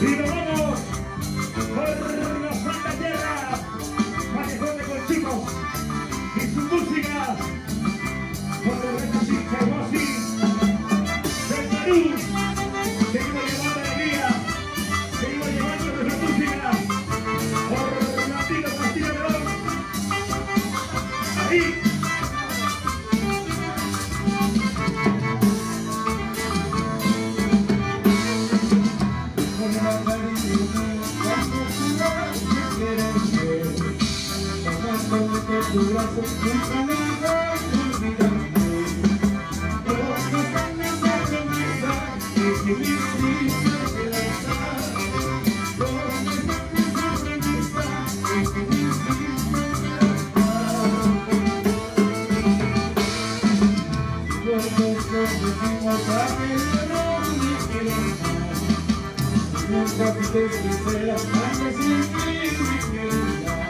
Y nos vamos por la Santa Tierra, Callejón de Colchicos y su música, por los Recací, Chaguasi, del Perú. Seguimos llevando alegría, seguimos llevando nuestra música por Latino Castillo León. Ahí. Tu brazo nunca me va a olvidarme. Todos los años de promesa que mi triste quedará. Todos los años de promesa que mi triste quedará. Todos los vivimos a que no me quieren más. Nunca te sinceras antes sin mí me quieren dar.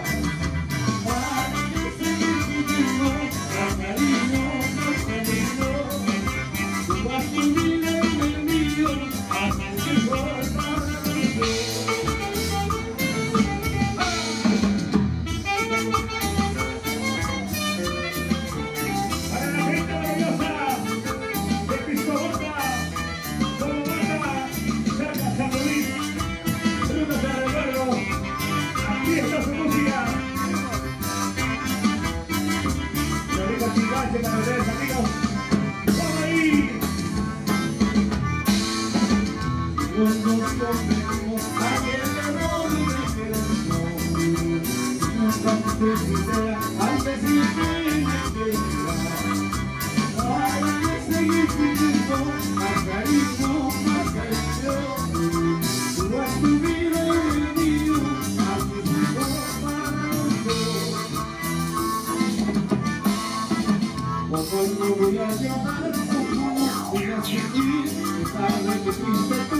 Cuando nos convertimos a aquel error de creación, nunca te sincera antes de que me quieras. Para que seguir viviendo más cariño, más cariño. Tú has tu vida y el mío, aquí somos para los dos. Cuando voy a llorar, voy a sentir que sabes que fuiste tú.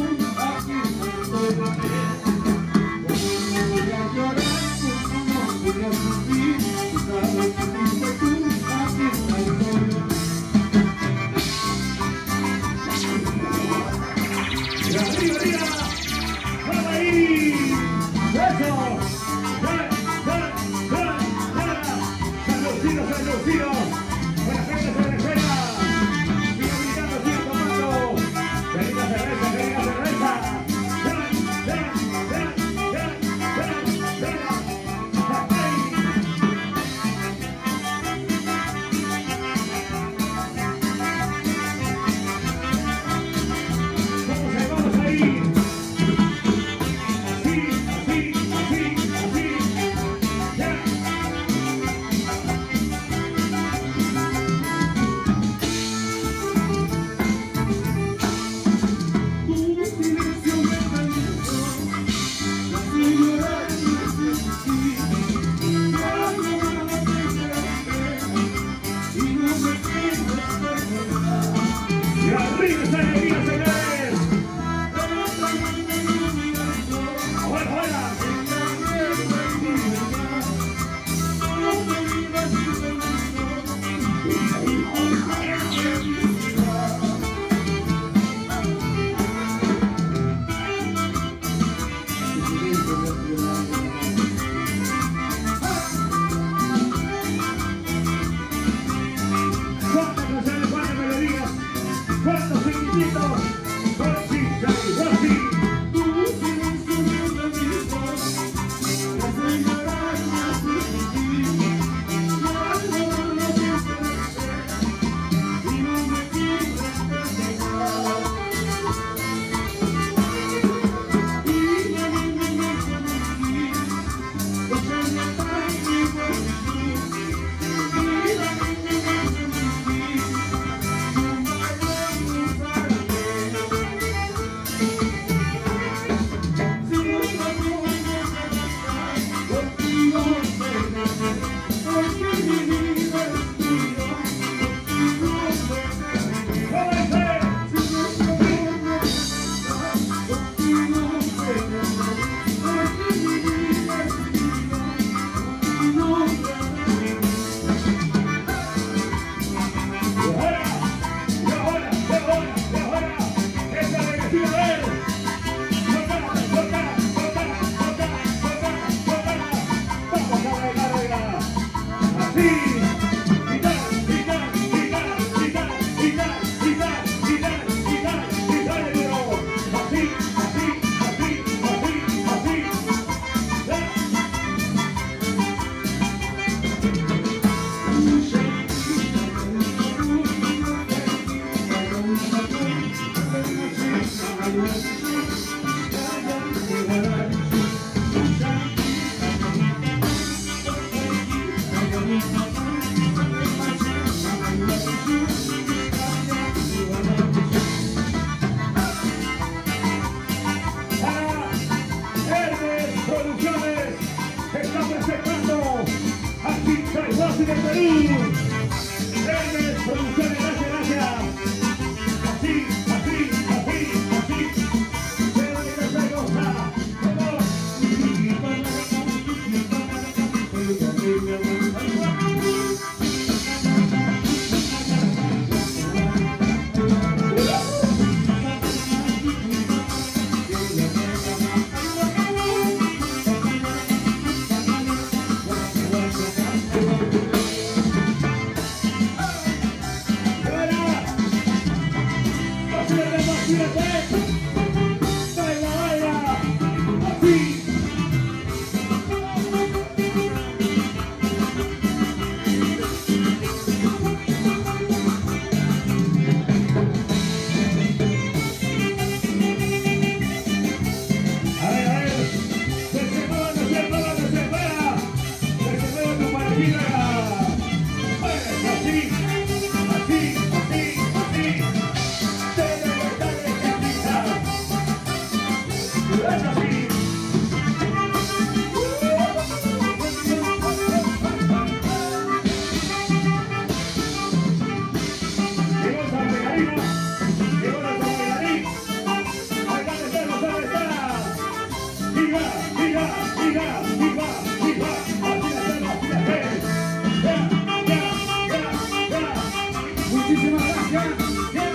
gracias.